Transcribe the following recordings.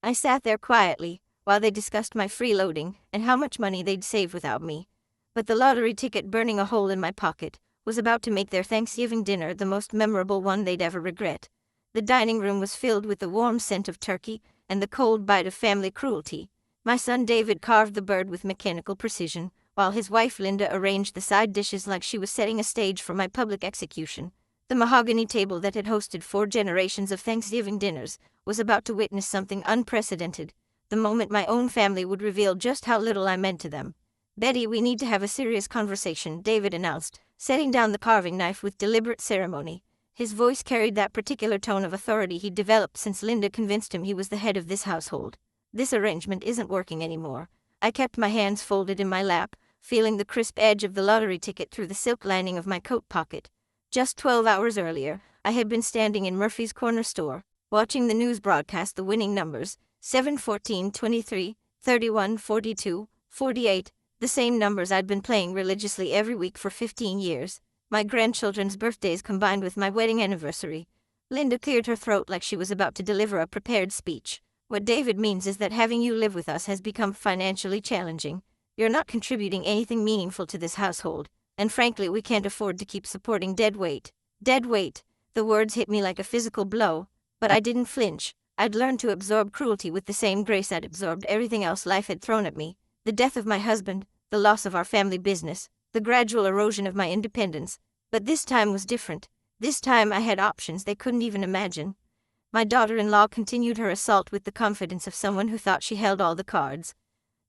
I sat there quietly, while they discussed my freeloading and how much money they'd save without me. But the lottery ticket burning a hole in my pocket was about to make their Thanksgiving dinner the most memorable one they'd ever regret. The dining room was filled with the warm scent of turkey and the cold bite of family cruelty. My son David carved the bird with mechanical precision, while his wife Linda arranged the side dishes like she was setting a stage for my public execution. The mahogany table that had hosted 4 generations of Thanksgiving dinners was about to witness something unprecedented, the moment my own family would reveal just how little I meant to them. "Betty, we need to have a serious conversation," David announced, setting down the carving knife with deliberate ceremony. His voice carried that particular tone of authority he'd developed since Linda convinced him he was the head of this household. "This arrangement isn't working anymore." I kept my hands folded in my lap, feeling the crisp edge of the lottery ticket through the silk lining of my coat pocket. Just 12 hours earlier, I had been standing in Murphy's Corner store, watching the news broadcast the winning numbers, 7, 14, 23, 31, 42, 48, the same numbers I'd been playing religiously every week for 15 years. My grandchildren's birthdays combined with my wedding anniversary. Linda cleared her throat like she was about to deliver a prepared speech. "What David means is that having you live with us has become financially challenging. You're not contributing anything meaningful to this household, and frankly we can't afford to keep supporting dead weight." Dead weight. The words hit me like a physical blow, but I didn't flinch. I'd learned to absorb cruelty with the same grace I'd absorbed everything else life had thrown at me. The death of my husband, the loss of our family business, the gradual erosion of my independence. But this time was different. This time I had options they couldn't even imagine. My daughter-in-law continued her assault with the confidence of someone who thought she held all the cards.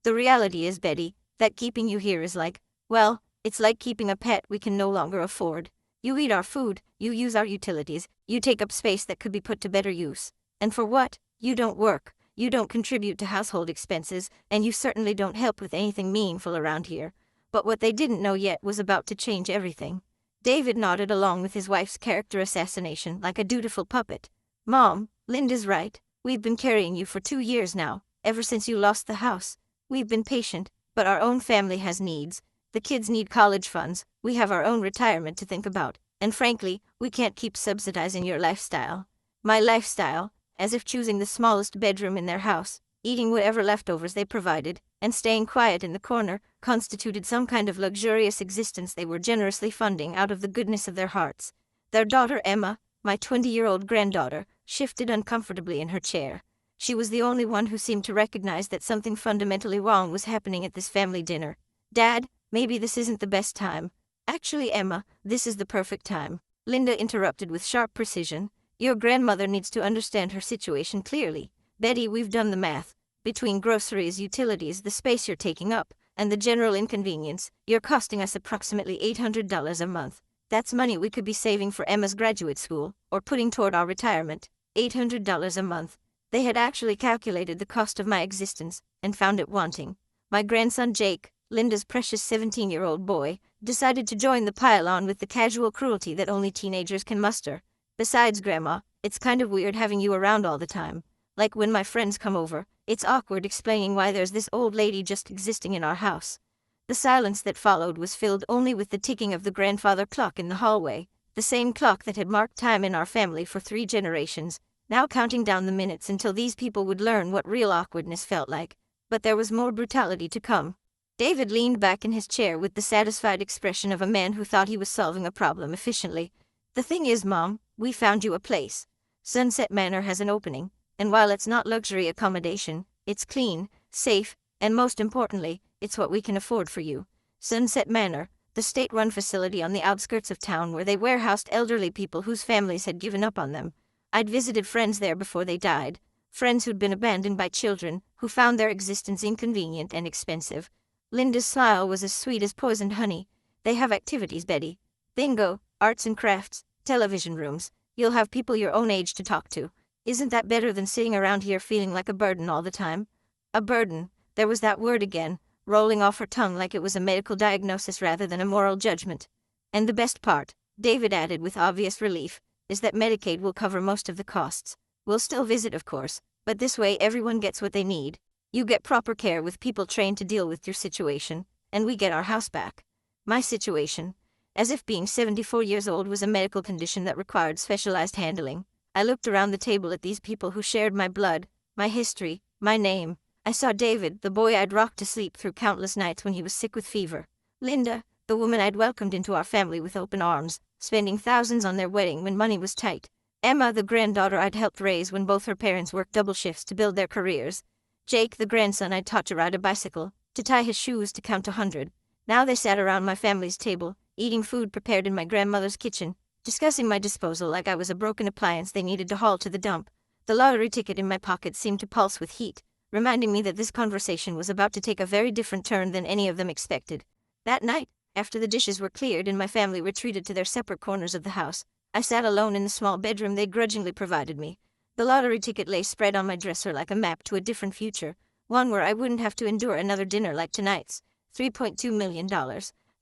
"The reality is, Betty, that keeping you here is like, well, it's like keeping a pet we can no longer afford. You eat our food, you use our utilities, you take up space that could be put to better use. And for what? You don't work, you don't contribute to household expenses, and you certainly don't help with anything meaningful around here." But what they didn't know yet was about to change everything. David nodded along with his wife's character assassination like a dutiful puppet. "Mom, Linda's right. We've been carrying you for 2 years now, ever since you lost the house. We've been patient, but our own family has needs. The kids need college funds, we have our own retirement to think about, and frankly, we can't keep subsidizing your lifestyle." My lifestyle, as if choosing the smallest bedroom in their house, eating whatever leftovers they provided, and staying quiet in the corner, constituted some kind of luxurious existence they were generously funding out of the goodness of their hearts. Their daughter Emma, my 20-year-old granddaughter, shifted uncomfortably in her chair. She was the only one who seemed to recognize that something fundamentally wrong was happening at this family dinner. "Dad, maybe this isn't the best time." "Actually, Emma, this is the perfect time," Linda interrupted with sharp precision. "Your grandmother needs to understand her situation clearly. Betty, we've done the math. Between groceries, utilities, the space you're taking up, and the general inconvenience, you're costing us approximately $800 a month. That's money we could be saving for Emma's graduate school, or putting toward our retirement. $800 a month." They had actually calculated the cost of my existence, and found it wanting. My grandson Jake, Linda's precious 17-year-old boy, decided to join the pile-on with the casual cruelty that only teenagers can muster. "Besides, Grandma, it's kind of weird having you around all the time. Like when my friends come over, it's awkward explaining why there's this old lady just existing in our house." The silence that followed was filled only with the ticking of the grandfather clock in the hallway, the same clock that had marked time in our family for 3 generations, now counting down the minutes until these people would learn what real awkwardness felt like. But there was more brutality to come. David leaned back in his chair with the satisfied expression of a man who thought he was solving a problem efficiently. "The thing is, Mom, we found you a place. Sunset Manor has an opening, and while it's not luxury accommodation, it's clean, safe, and most importantly, it's what we can afford for you. Sunset Manor, the state-run facility on the outskirts of town where they warehoused elderly people whose families had given up on them. I'd visited friends there before they died, friends who'd been abandoned by children, who found their existence inconvenient and expensive." Linda's smile was as sweet as poisoned honey. "They have activities, Betty. Bingo, arts and crafts, television rooms. You'll have people your own age to talk to. Isn't that better than sitting around here feeling like a burden all the time?" A burden. There was that word again, rolling off her tongue like it was a medical diagnosis rather than a moral judgment. "And the best part," David added with obvious relief, "is that Medicaid will cover most of the costs. We'll still visit, of course, but this way everyone gets what they need. You get proper care with people trained to deal with your situation, and we get our house back." My situation? As if being 74 years old was a medical condition that required specialized handling. I looked around the table at these people who shared my blood, my history, my name. I saw David, the boy I'd rocked to sleep through countless nights when he was sick with fever. Linda, the woman I'd welcomed into our family with open arms, spending thousands on their wedding when money was tight. Emma, the granddaughter I'd helped raise when both her parents worked double shifts to build their careers. Jake, the grandson I'd taught to ride a bicycle, to tie his shoes, to count 100. Now they sat around my family's table, eating food prepared in my grandmother's kitchen, discussing my disposal like I was a broken appliance they needed to haul to the dump. The lottery ticket in my pocket seemed to pulse with heat, reminding me that this conversation was about to take a very different turn than any of them expected. That night, after the dishes were cleared and my family retreated to their separate corners of the house, I sat alone in the small bedroom they grudgingly provided me. The lottery ticket lay spread on my dresser like a map to a different future, one where I wouldn't have to endure another dinner like tonight's. $3.2 million.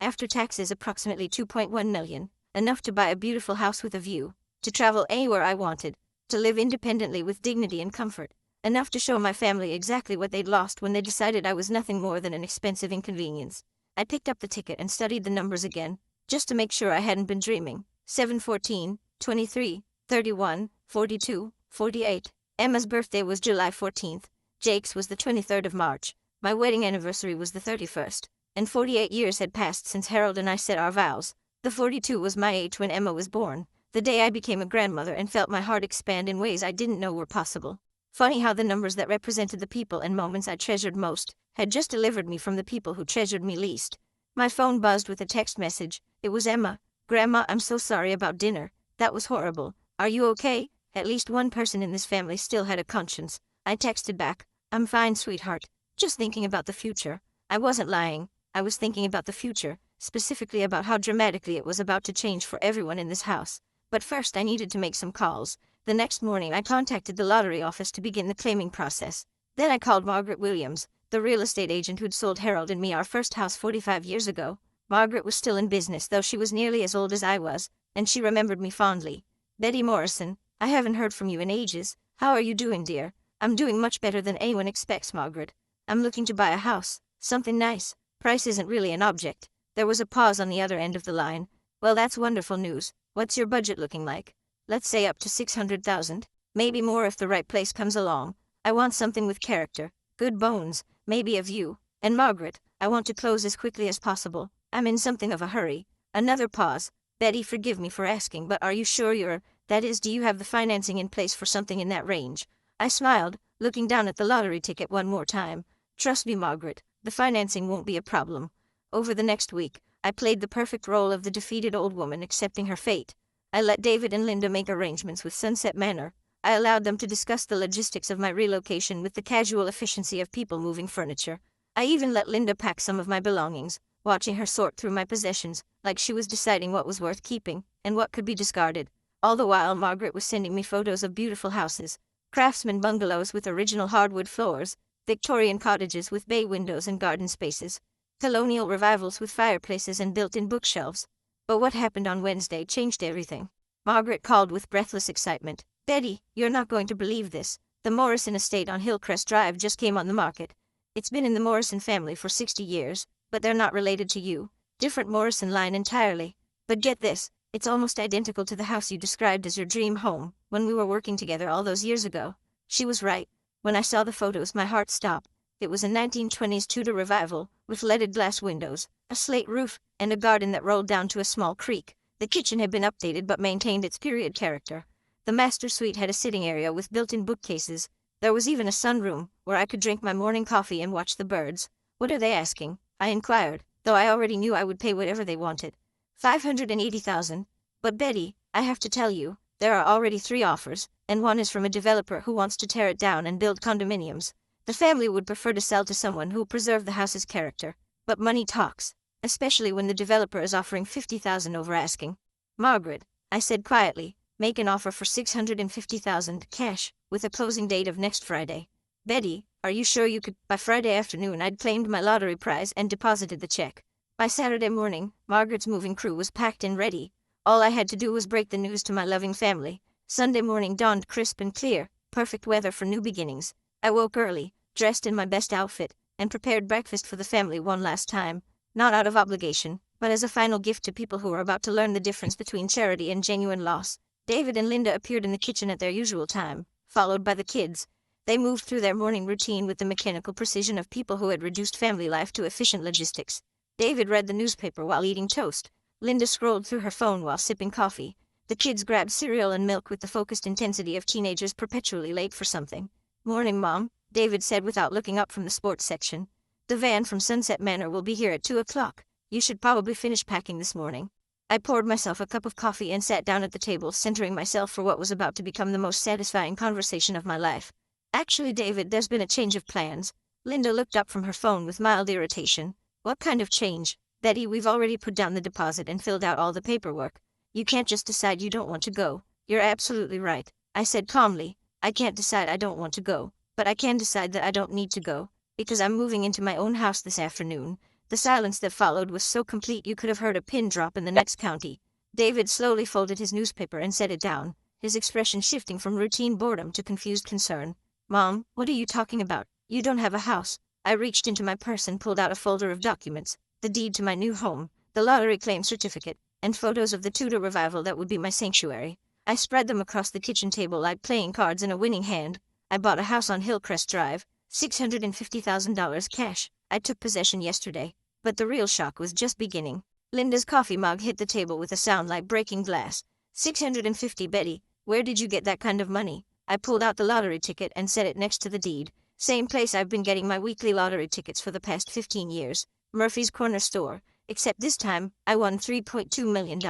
After taxes, approximately $2.1 million. Enough to buy a beautiful house with a view, to travel anywhere I wanted, to live independently with dignity and comfort. Enough to show my family exactly what they'd lost when they decided I was nothing more than an expensive inconvenience. I picked up the ticket and studied the numbers again, just to make sure I hadn't been dreaming. 7/14, 23, 31, 42, 48. Emma's birthday was July 14th. Jake's was the 23rd of March. My wedding anniversary was the 31st. And 48 years had passed since Harold and I said our vows. The 42 was my age when Emma was born, the day I became a grandmother and felt my heart expand in ways I didn't know were possible. Funny how the numbers that represented the people and moments I treasured most had just delivered me from the people who treasured me least. My phone buzzed with a text message. It was Emma. Grandma, I'm so sorry about dinner. That was horrible. Are you okay? At least one person in this family still had a conscience. I texted back. I'm fine, sweetheart. Just thinking about the future. I wasn't lying. I was thinking about the future, specifically about how dramatically it was about to change for everyone in this house. But first I needed to make some calls. The next morning I contacted the lottery office to begin the claiming process. Then I called Margaret Williams, the real estate agent who'd sold Harold and me our first house 45 years ago. Margaret was still in business, though she was nearly as old as I was, and she remembered me fondly. Betty Morrison, I haven't heard from you in ages. How are you doing, dear? I'm doing much better than anyone expects, Margaret. I'm looking to buy a house, something nice. Price isn't really an object. There was a pause on the other end of the line. Well, that's wonderful news. What's your budget looking like? Let's say up to 600,000. Maybe more if the right place comes along. I want something with character, good bones, maybe a view. And Margaret, I want to close as quickly as possible. I'm in something of a hurry. Another pause. Betty, forgive me for asking, but are you sure that is, do you have the financing in place for something in that range? I smiled, looking down at the lottery ticket one more time. Trust me, Margaret, the financing won't be a problem. Over the next week, I played the perfect role of the defeated old woman accepting her fate. I let David and Linda make arrangements with Sunset Manor. I allowed them to discuss the logistics of my relocation with the casual efficiency of people moving furniture. I even let Linda pack some of my belongings, watching her sort through my possessions, like she was deciding what was worth keeping and what could be discarded. All the while Margaret was sending me photos of beautiful houses, craftsman bungalows with original hardwood floors, Victorian cottages with bay windows and garden spaces, colonial revivals with fireplaces and built-in bookshelves. But what happened on Wednesday changed everything. Margaret called with breathless excitement. Betty, you're not going to believe this. The Morrison estate on Hillcrest Drive just came on the market. It's been in the Morrison family for 60 years, but they're not related to you. Different Morrison line entirely. But get this, it's almost identical to the house you described as your dream home when we were working together all those years ago. She was right. When I saw the photos, my heart stopped. It was a 1920s Tudor revival, with leaded glass windows, a slate roof, and a garden that rolled down to a small creek. The kitchen had been updated but maintained its period character. The master suite had a sitting area with built-in bookcases. There was even a sunroom, where I could drink my morning coffee and watch the birds. What are they asking? I inquired, though I already knew I would pay whatever they wanted. 580,000. But Betty, I have to tell you, there are already 3 offers, and one is from a developer who wants to tear it down and build condominiums. The family would prefer to sell to someone who will preserve the house's character. But money talks, especially when the developer is offering 50,000 over asking. Margaret, I said quietly, make an offer for 650,000 cash, with a closing date of next Friday. Betty, are you sure you could? By Friday afternoon I'd claimed my lottery prize and deposited the check. By Saturday morning, Margaret's moving crew was packed and ready. All I had to do was break the news to my loving family. Sunday morning dawned crisp and clear, perfect weather for new beginnings. I woke early, dressed in my best outfit, and prepared breakfast for the family one last time, not out of obligation, but as a final gift to people who were about to learn the difference between charity and genuine loss. David and Linda appeared in the kitchen at their usual time, followed by the kids. They moved through their morning routine with the mechanical precision of people who had reduced family life to efficient logistics. David read the newspaper while eating toast. Linda scrolled through her phone while sipping coffee. The kids grabbed cereal and milk with the focused intensity of teenagers perpetually late for something. "Morning, Mom," David said without looking up from the sports section. "The van from Sunset Manor will be here at 2 o'clock. You should probably finish packing this morning." I poured myself a cup of coffee and sat down at the table, centering myself for what was about to become the most satisfying conversation of my life. "Actually, David, there's been a change of plans." Linda looked up from her phone with mild irritation. "What kind of change?" "Betty, we've already put down the deposit and filled out all the paperwork. You can't just decide you don't want to go." "You're absolutely right," I said calmly. "I can't decide I don't want to go, but I can decide that I don't need to go, because I'm moving into my own house this afternoon." The silence that followed was so complete you could have heard a pin drop in the next county. David slowly folded his newspaper and set it down, his expression shifting from routine boredom to confused concern. "Mom, what are you talking about? You don't have a house." I reached into my purse and pulled out a folder of documents, the deed to my new home, the lottery claim certificate, and photos of the Tudor revival that would be my sanctuary. I spread them across the kitchen table like playing cards in a winning hand. "I bought a house on Hillcrest Drive, $650,000 cash. I took possession yesterday. But the real shock was just beginning." Linda's coffee mug hit the table with a sound like breaking glass. 650, Betty. Where did you get that kind of money?" I pulled out the lottery ticket and set it next to the deed. "Same place I've been getting my weekly lottery tickets for the past 15 years. Murphy's Corner Store. Except this time, I won $3.2 million.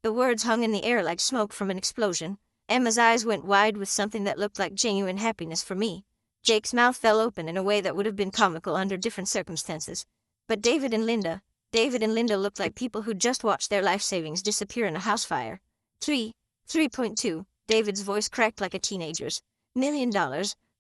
The words hung in the air like smoke from an explosion. Emma's eyes went wide with something that looked like genuine happiness for me. Jake's mouth fell open in a way that would have been comical under different circumstances. But David and Linda looked like people who'd just watched their life savings disappear in a house fire. 3.2, David's voice cracked like a teenager's. $1 million,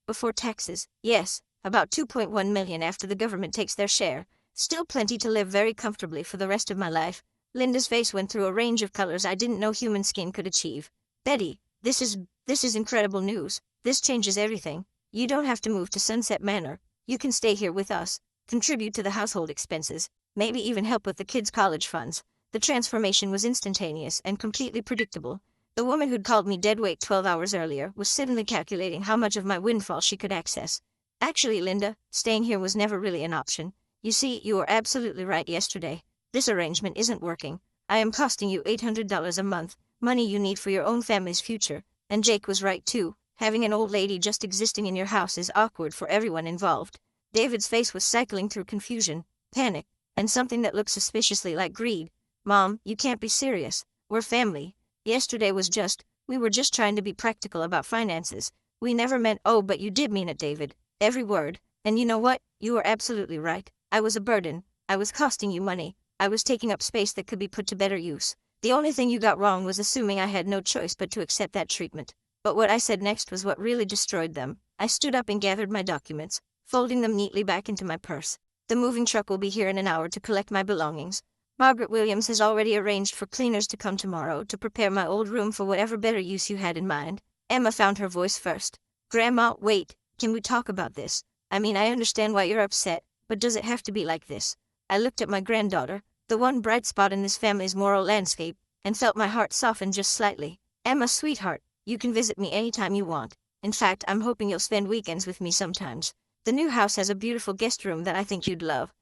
before taxes. Yes, about 2.1 million after the government takes their share. Still plenty to live very comfortably for the rest of my life." Linda's face went through a range of colors I didn't know human skin could achieve. "Betty, this is incredible news. This changes everything. You don't have to move to Sunset Manor. You can stay here with us, contribute to the household expenses, maybe even help with the kids' college funds." The transformation was instantaneous and completely predictable. The woman who'd called me deadweight 12 hours earlier was suddenly calculating how much of my windfall she could access. "Actually, Linda, staying here was never really an option. You see, you were absolutely right yesterday. This arrangement isn't working. I am costing you $800 a month, money you need for your own family's future. And Jake was right too. Having an old lady just existing in your house is awkward for everyone involved." David's face was cycling through confusion, panic, and something that looked suspiciously like greed. "Mom, you can't be serious. We're family. Yesterday we were just trying to be practical about finances. We never meant—" "Oh, but you did mean it, David. Every word. And you know what? You were absolutely right. I was a burden. I was costing you money. I was taking up space that could be put to better use. The only thing you got wrong was assuming I had no choice but to accept that treatment." But what I said next was what really destroyed them. I stood up and gathered my documents, folding them neatly back into my purse. "The moving truck will be here in an hour to collect my belongings. Margaret Williams has already arranged for cleaners to come tomorrow to prepare my old room for whatever better use you had in mind." Emma found her voice first. "Grandma, wait, can we talk about this? I mean, I understand why you're upset, but does it have to be like this?" I looked at my granddaughter, the one bright spot in this family's moral landscape, and felt my heart soften just slightly. "Emma, sweetheart, you can visit me anytime you want. In fact, I'm hoping you'll spend weekends with me sometimes. The new house has a beautiful guest room that I think you'd love."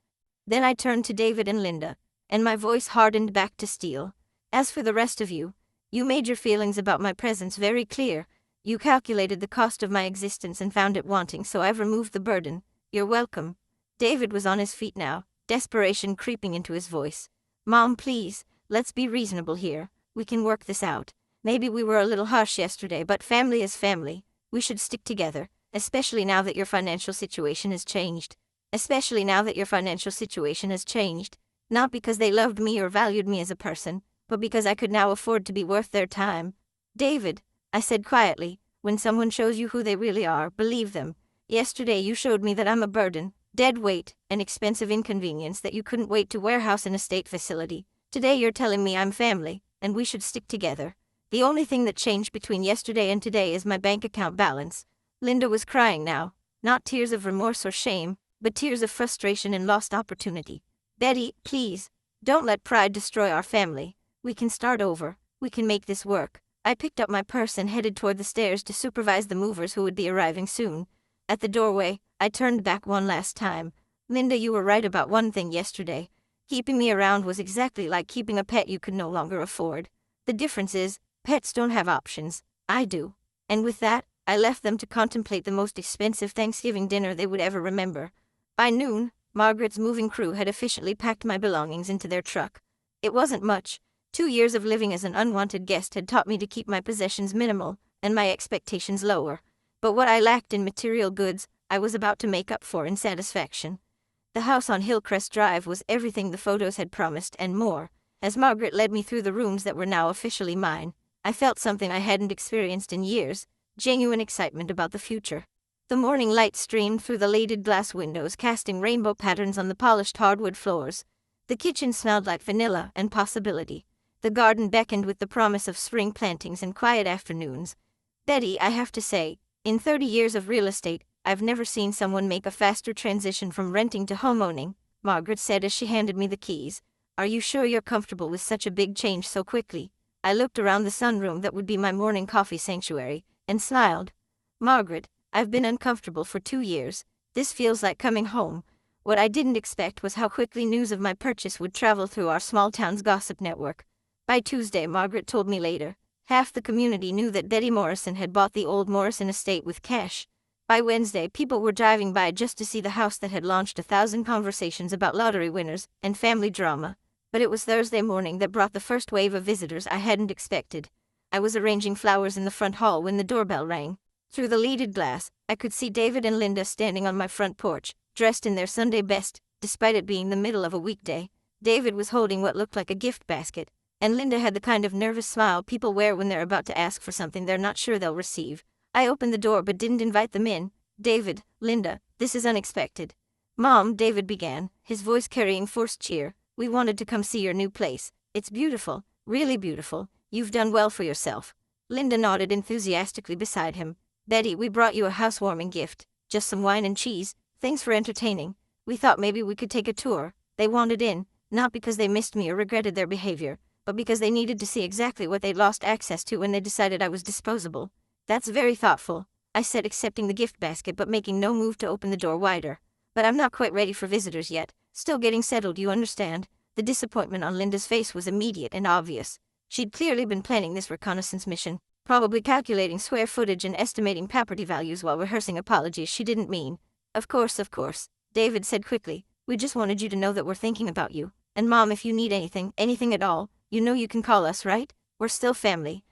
Then I turned to David and Linda, and my voice hardened back to steel. "As for the rest of you, you made your feelings about my presence very clear. You calculated the cost of my existence and found it wanting, so I've removed the burden. You're welcome." David was on his feet now, desperation creeping into his voice. "Mom, please, let's be reasonable here. We can work this out. Maybe we were a little harsh yesterday, but family is family. We should stick together, especially now that your financial situation has changed. Not because they loved me or valued me as a person, but because I could now afford to be worth their time." "David," I said quietly, "when someone shows you who they really are, believe them. Yesterday you showed me that I'm a burden, dead weight, an expensive inconvenience that you couldn't wait to warehouse in a state facility. Today you're telling me I'm family, and we should stick together. The only thing that changed between yesterday and today is my bank account balance." Linda was crying now, not tears of remorse or shame, but tears of frustration and lost opportunity. "Betty, please, don't let pride destroy our family. We can start over. We can make this work." I picked up my purse and headed toward the stairs to supervise the movers who would be arriving soon. At the doorway, I turned back one last time. Linda, you were right about one thing yesterday. Keeping me around was exactly like keeping a pet you could no longer afford. The difference is, pets don't have options. I do. And with that, I left them to contemplate the most expensive Thanksgiving dinner they would ever remember. By noon, Margaret's moving crew had efficiently packed my belongings into their truck. It wasn't much. 2 years of living as an unwanted guest had taught me to keep my possessions minimal and my expectations lower. But what I lacked in material goods, I was about to make up for in satisfaction. The house on Hillcrest Drive was everything the photos had promised and more. As Margaret led me through the rooms that were now officially mine, I felt something I hadn't experienced in years, genuine excitement about the future. The morning light streamed through the lated glass windows, casting rainbow patterns on the polished hardwood floors. The kitchen smelled like vanilla and possibility. The garden beckoned with the promise of spring plantings and quiet afternoons. Betty, I have to say, in 30 years of real estate, I've never seen someone make a faster transition from renting to homeowning, Margaret said as she handed me the keys. Are you sure you're comfortable with such a big change so quickly? I looked around the sunroom that would be my morning coffee sanctuary, and smiled. Margaret, I've been uncomfortable for 2 years. This feels like coming home. What I didn't expect was how quickly news of my purchase would travel through our small town's gossip network. By Tuesday, Margaret told me later, half the community knew that Betty Morrison had bought the old Morrison estate with cash. By Wednesday, people were driving by just to see the house that had launched 1,000 conversations about lottery winners and family drama. But it was Thursday morning that brought the first wave of visitors I hadn't expected. I was arranging flowers in the front hall when the doorbell rang. Through the leaded glass, I could see David and Linda standing on my front porch, dressed in their Sunday best, despite it being the middle of a weekday. David was holding what looked like a gift basket, and Linda had the kind of nervous smile people wear when they're about to ask for something they're not sure they'll receive. I opened the door but didn't invite them in. David, Linda, this is unexpected. Mom, David began, his voice carrying forced cheer. We wanted to come see your new place. It's beautiful, really beautiful. You've done well for yourself. Linda nodded enthusiastically beside him. Betty, we brought you a housewarming gift. Just some wine and cheese. Thanks for entertaining. We thought maybe we could take a tour. They wanted in, not because they missed me or regretted their behavior, but because they needed to see exactly what they'd lost access to when they decided I was disposable. That's very thoughtful, I said, accepting the gift basket but making no move to open the door wider. But I'm not quite ready for visitors yet. Still getting settled, you understand? The disappointment on Linda's face was immediate and obvious. She'd clearly been planning this reconnaissance mission, probably calculating square footage and estimating property values while rehearsing apologies she didn't mean. Of course, David said quickly. We just wanted you to know that we're thinking about you. And Mom, if you need anything at all, you know you can call us, right? We're still family.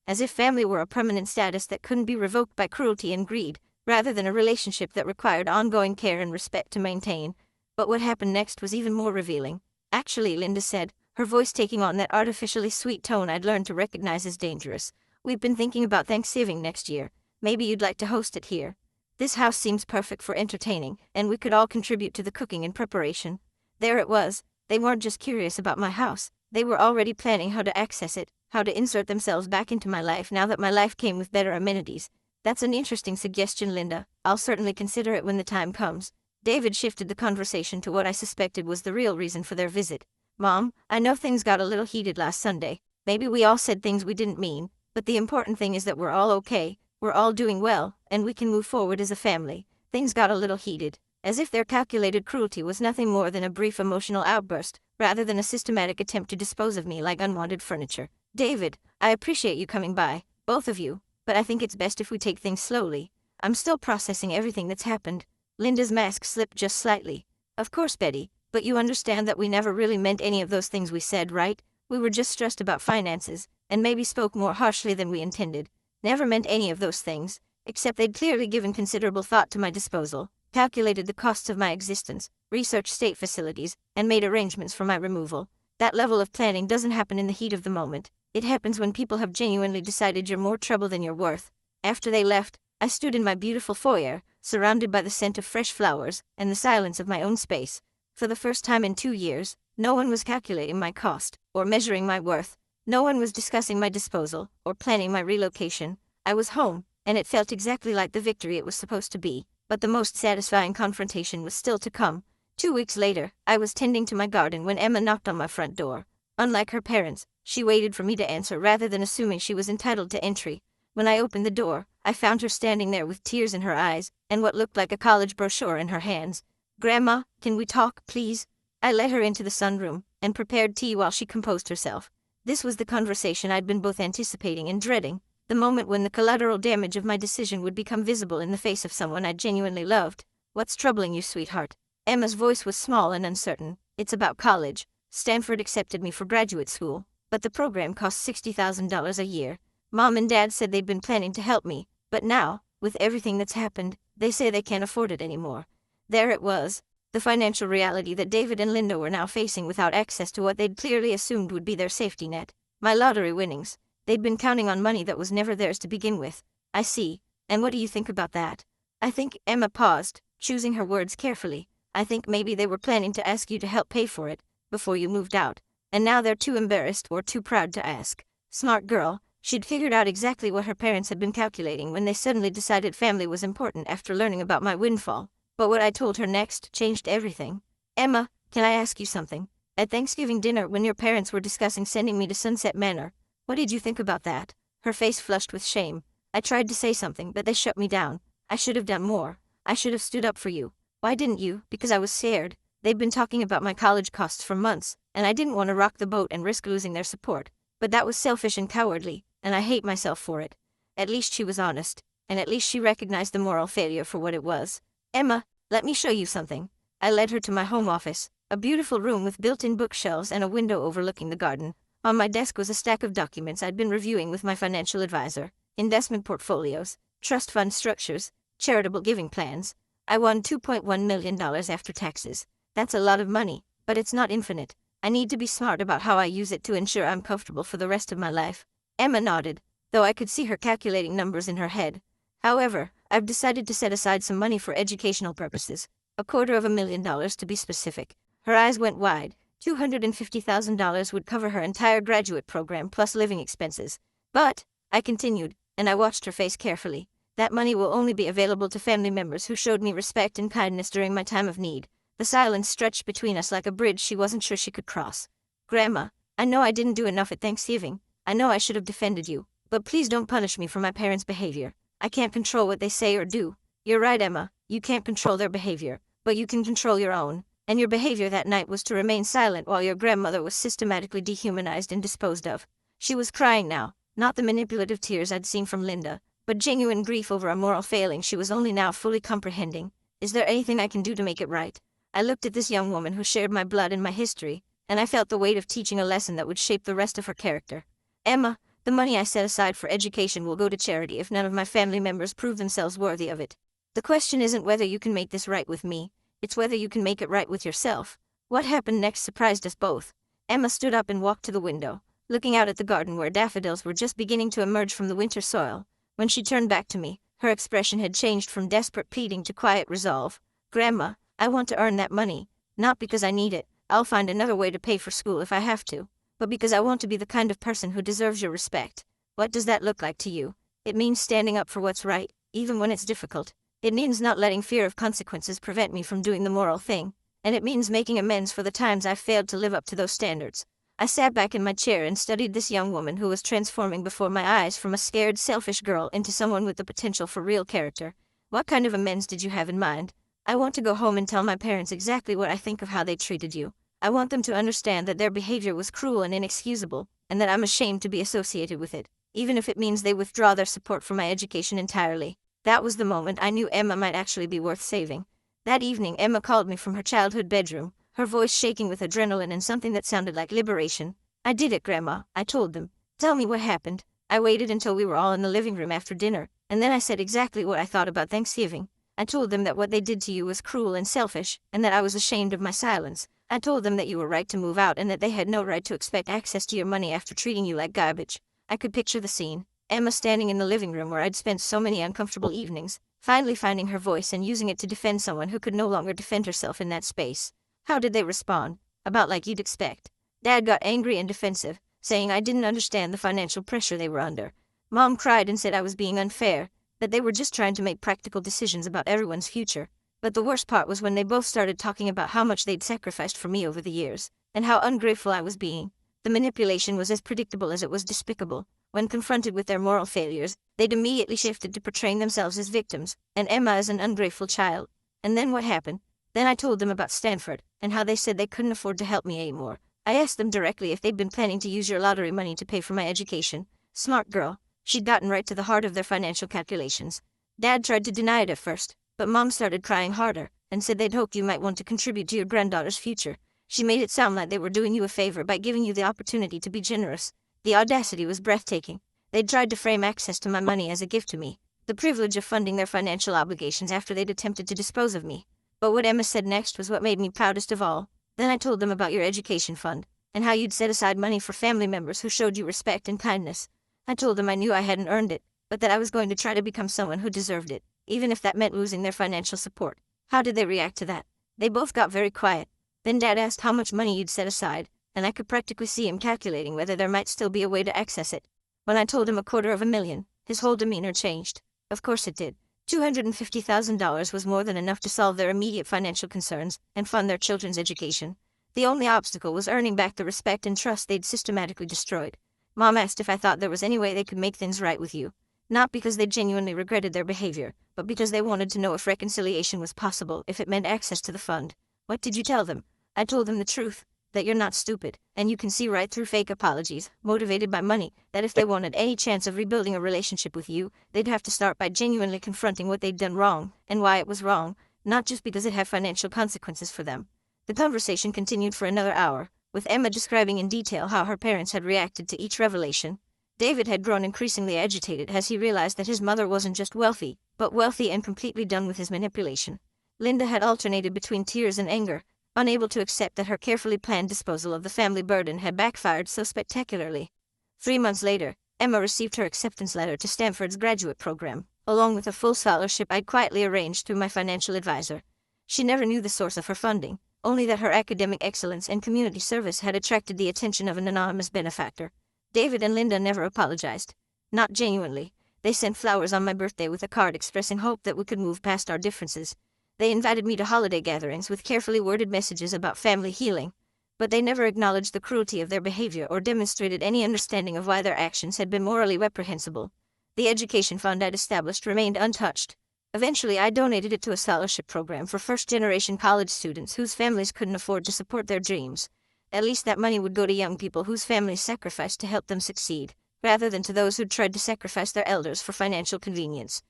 As if family were a permanent status that couldn't be revoked by cruelty and greed, rather than a relationship that required ongoing care and respect to maintain. But what happened next was even more revealing. Actually, Linda said, her voice taking on that artificially sweet tone I'd learned to recognize as dangerous. We've been thinking about Thanksgiving next year. Maybe you'd like to host it here. This house seems perfect for entertaining, and we could all contribute to the cooking and preparation. There it was. They weren't just curious about my house. They were already planning how to access it, how to insert themselves back into my life now that my life came with better amenities. That's an interesting suggestion, Linda. I'll certainly consider it when the time comes. David shifted the conversation to what I suspected was the real reason for their visit. Mom, I know things got a little heated last Sunday. Maybe we all said things we didn't mean, but the important thing is that we're all okay, we're all doing well, and we can move forward as a family. Things got a little heated, as if their calculated cruelty was nothing more than a brief emotional outburst, rather than a systematic attempt to dispose of me like unwanted furniture. David, I appreciate you coming by, both of you, but I think it's best if we take things slowly. I'm still processing everything that's happened. Linda's mask slipped just slightly. Of course, Betty, but you understand that we never really meant any of those things we said, right? We were just stressed about finances, and maybe spoke more harshly than we intended. Never meant any of those things, except they'd clearly given considerable thought to my disposal, calculated the costs of my existence, researched state facilities, and made arrangements for my removal. That level of planning doesn't happen in the heat of the moment. It happens when people have genuinely decided you're more trouble than you're worth. After they left, I stood in my beautiful foyer, surrounded by the scent of fresh flowers and the silence of my own space. For the first time in 2 years, no one was calculating my cost or measuring my worth. No one was discussing my disposal or planning my relocation. I was home, and it felt exactly like the victory it was supposed to be. But the most satisfying confrontation was still to come. 2 weeks later, I was tending to my garden when Emma knocked on my front door. Unlike her parents, she waited for me to answer rather than assuming she was entitled to entry. When I opened the door, I found her standing there with tears in her eyes and what looked like a college brochure in her hands. "Grandma, can we talk, please?" I led her into the sunroom and prepared tea while she composed herself. This was the conversation I'd been both anticipating and dreading, the moment when the collateral damage of my decision would become visible in the face of someone I genuinely loved. "What's troubling you, sweetheart?" Emma's voice was small and uncertain. "It's about college. Stanford accepted me for graduate school, but the program costs $60,000 a year. Mom and Dad said they'd been planning to help me, but now, with everything that's happened, they say they can't afford it anymore." There it was, the financial reality that David and Linda were now facing without access to what they'd clearly assumed would be their safety net. My lottery winnings. They'd been counting on money that was never theirs to begin with. "I see. And what do you think about that?" "I think," Emma paused, choosing her words carefully, "I think maybe they were planning to ask you to help pay for it, before you moved out. And now they're too embarrassed or too proud to ask." Smart girl. She'd figured out exactly what her parents had been calculating when they suddenly decided family was important after learning about my windfall. But what I told her next changed everything. "Emma, can I ask you something? At Thanksgiving dinner when your parents were discussing sending me to Sunset Manor, what did you think about that?" Her face flushed with shame. "I tried to say something, but they shut me down. I should have done more. I should have stood up for you." "Why didn't you?" "Because I was scared. They'd been talking about my college costs for months, and I didn't want to rock the boat and risk losing their support. But that was selfish and cowardly, and I hate myself for it." At least she was honest, and at least she recognized the moral failure for what it was. "Emma, let me show you something." I led her to my home office, a beautiful room with built-in bookshelves and a window overlooking the garden. On my desk was a stack of documents I'd been reviewing with my financial advisor: investment portfolios, trust fund structures, charitable giving plans. I won $2.1 million after taxes. That's a lot of money, but it's not infinite. I need to be smart about how I use it to ensure I'm comfortable for the rest of my life. Emma nodded, though I could see her calculating numbers in her head. "However, I've decided to set aside some money for educational purposes, $250,000 to be specific." Her eyes went wide. $250,000 would cover her entire graduate program plus living expenses. "But," I continued, and I watched her face carefully, "that money will only be available to family members who showed me respect and kindness during my time of need." The silence stretched between us like a bridge she wasn't sure she could cross. "Grandma, I know I didn't do enough at Thanksgiving. I know I should have defended you, but please don't punish me for my parents' behavior. I can't control what they say or do." "You're right, Emma. You can't control their behavior, but you can control your own. And your behavior that night was to remain silent while your grandmother was systematically dehumanized and disposed of." She was crying now, not the manipulative tears I'd seen from Linda, but genuine grief over a moral failing she was only now fully comprehending. "Is there anything I can do to make it right?" I looked at this young woman who shared my blood and my history, and I felt the weight of teaching a lesson that would shape the rest of her character. "Emma, the money I set aside for education will go to charity if none of my family members prove themselves worthy of it. The question isn't whether you can make this right with me, it's whether you can make it right with yourself." What happened next surprised us both. Emma stood up and walked to the window, looking out at the garden where daffodils were just beginning to emerge from the winter soil. When she turned back to me, her expression had changed from desperate pleading to quiet resolve. "Grandma, I want to earn that money, not because I need it. I'll find another way to pay for school if I have to, but because I want to be the kind of person who deserves your respect." "What does that look like to you?" "It means standing up for what's right, even when it's difficult. It means not letting fear of consequences prevent me from doing the moral thing, and it means making amends for the times I've failed to live up to those standards." I sat back in my chair and studied this young woman who was transforming before my eyes from a scared, selfish girl into someone with the potential for real character. "What kind of amends did you have in mind?" "I want to go home and tell my parents exactly what I think of how they treated you. I want them to understand that their behavior was cruel and inexcusable, and that I'm ashamed to be associated with it, even if it means they withdraw their support for my education entirely." That was the moment I knew Emma might actually be worth saving. That evening Emma called me from her childhood bedroom, her voice shaking with adrenaline and something that sounded like liberation. "I did it, Grandma," I told them. "Tell me what happened." I waited until we were all in the living room after dinner, and then I said exactly what I thought about Thanksgiving. I told them that what they did to you was cruel and selfish, and that I was ashamed of my silence. I told them that you were right to move out and that they had no right to expect access to your money after treating you like garbage. I could picture the scene. Emma standing in the living room where I'd spent so many uncomfortable evenings, finally finding her voice and using it to defend someone who could no longer defend herself in that space. How did they respond? About like you'd expect. Dad got angry and defensive, saying I didn't understand the financial pressure they were under. Mom cried and said I was being unfair, that they were just trying to make practical decisions about everyone's future. But the worst part was when they both started talking about how much they'd sacrificed for me over the years, and how ungrateful I was being. The manipulation was as predictable as it was despicable. When confronted with their moral failures, they'd immediately shifted to portraying themselves as victims, and Emma as an ungrateful child. And then what happened? Then I told them about Stanford, and how they said they couldn't afford to help me anymore. I asked them directly if they'd been planning to use your lottery money to pay for my education. Smart girl. She'd gotten right to the heart of their financial calculations. Dad tried to deny it at first, but Mom started crying harder, and said they'd hoped you might want to contribute to your granddaughter's future. She made it sound like they were doing you a favor by giving you the opportunity to be generous. The audacity was breathtaking. They'd tried to frame access to my money as a gift to me, the privilege of funding their financial obligations after they'd attempted to dispose of me. But what Emma said next was what made me proudest of all. Then I told them about your education fund, and how you'd set aside money for family members who showed you respect and kindness. I told them I knew I hadn't earned it, but that I was going to try to become someone who deserved it, even if that meant losing their financial support. How did they react to that? They both got very quiet. Then Dad asked how much money you'd set aside, and I could practically see him calculating whether there might still be a way to access it. When I told him $250,000, his whole demeanor changed. Of course it did. $250,000 was more than enough to solve their immediate financial concerns and fund their children's education. The only obstacle was earning back the respect and trust they'd systematically destroyed. Mom asked if I thought there was any way they could make things right with you. Not because they genuinely regretted their behavior, but because they wanted to know if reconciliation was possible if it meant access to the fund. What did you tell them? I told them the truth, that you're not stupid, and you can see right through fake apologies, motivated by money, that if they wanted any chance of rebuilding a relationship with you, they'd have to start by genuinely confronting what they'd done wrong, and why it was wrong, not just because it had financial consequences for them. The conversation continued for another hour, with Emma describing in detail how her parents had reacted to each revelation. David had grown increasingly agitated as he realized that his mother wasn't just wealthy, but wealthy and completely done with his manipulation. Linda had alternated between tears and anger, unable to accept that her carefully planned disposal of the family burden had backfired so spectacularly. 3 months later, Emma received her acceptance letter to Stanford's graduate program, along with a full scholarship I'd quietly arranged through my financial advisor. She never knew the source of her funding, only that her academic excellence and community service had attracted the attention of an anonymous benefactor. David and Linda never apologized. Not genuinely. They sent flowers on my birthday with a card expressing hope that we could move past our differences. They invited me to holiday gatherings with carefully worded messages about family healing, but they never acknowledged the cruelty of their behavior or demonstrated any understanding of why their actions had been morally reprehensible. The education fund I'd established remained untouched. Eventually, I donated it to a scholarship program for first-generation college students whose families couldn't afford to support their dreams. At least that money would go to young people whose families sacrificed to help them succeed, rather than to those who'd tried to sacrifice their elders for financial convenience.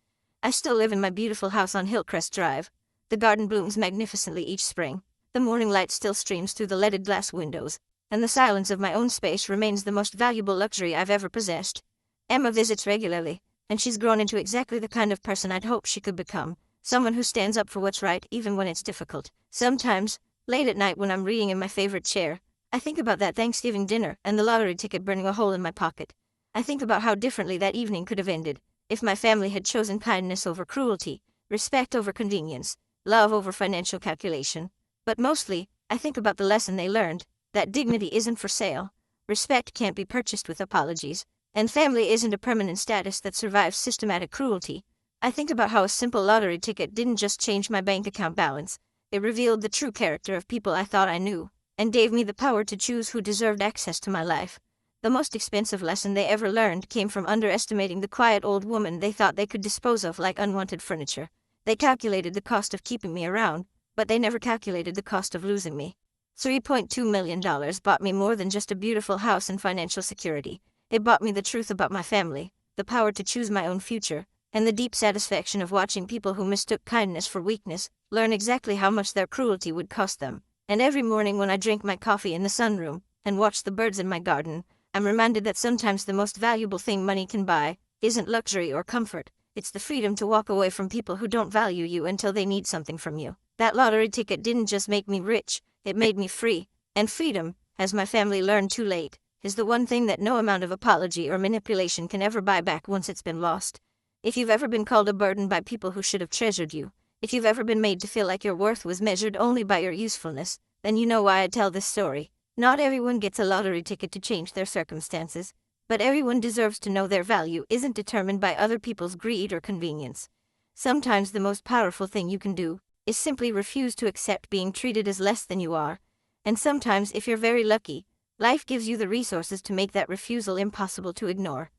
I still live in my beautiful house on Hillcrest Drive. The garden blooms magnificently each spring, the morning light still streams through the leaded glass windows, and the silence of my own space remains the most valuable luxury I've ever possessed. Emma visits regularly, and she's grown into exactly the kind of person I'd hoped she could become, someone who stands up for what's right even when it's difficult. Sometimes, late at night when I'm reading in my favorite chair, I think about that Thanksgiving dinner and the lottery ticket burning a hole in my pocket. I think about how differently that evening could have ended, if my family had chosen kindness over cruelty, respect over convenience, love over financial calculation. But mostly, I think about the lesson they learned, that dignity isn't for sale, respect can't be purchased with apologies, and family isn't a permanent status that survives systematic cruelty. I think about how a simple lottery ticket didn't just change my bank account balance, it revealed the true character of people I thought I knew, and gave me the power to choose who deserved access to my life. The most expensive lesson they ever learned came from underestimating the quiet old woman they thought they could dispose of like unwanted furniture. They calculated the cost of keeping me around, but they never calculated the cost of losing me. $3.2 million bought me more than just a beautiful house and financial security. It bought me the truth about my family, the power to choose my own future, and the deep satisfaction of watching people who mistook kindness for weakness learn exactly how much their cruelty would cost them. And every morning when I drink my coffee in the sunroom and watch the birds in my garden, I'm reminded that sometimes the most valuable thing money can buy isn't luxury or comfort. It's the freedom to walk away from people who don't value you until they need something from you. That lottery ticket didn't just make me rich, it made me free. And freedom, as my family learned too late, is the one thing that no amount of apology or manipulation can ever buy back once it's been lost. If you've ever been called a burden by people who should have treasured you, if you've ever been made to feel like your worth was measured only by your usefulness, then you know why I tell this story. Not everyone gets a lottery ticket to change their circumstances, but everyone deserves to know their value isn't determined by other people's greed or convenience. Sometimes the most powerful thing you can do is simply refuse to accept being treated as less than you are. And sometimes, if you're very lucky, life gives you the resources to make that refusal impossible to ignore.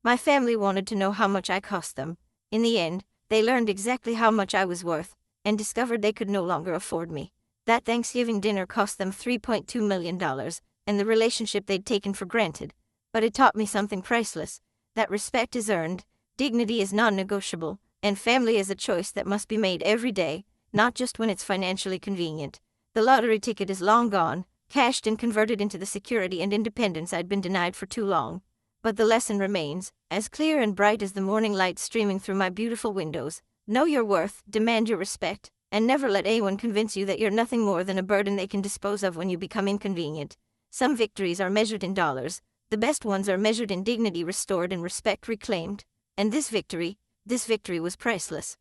My family wanted to know how much I cost them. In the end, they learned exactly how much I was worth, and discovered they could no longer afford me. That Thanksgiving dinner cost them $3.2 million, and the relationship they'd taken for granted. But it taught me something priceless, that respect is earned, dignity is non-negotiable, and family is a choice that must be made every day, not just when it's financially convenient. The lottery ticket is long gone, cashed and converted into the security and independence I'd been denied for too long. But the lesson remains, as clear and bright as the morning light streaming through my beautiful windows. Know your worth, demand your respect, and never let anyone convince you that you're nothing more than a burden they can dispose of when you become inconvenient. Some victories are measured in dollars, the best ones are measured in dignity restored and respect reclaimed. And this victory was priceless.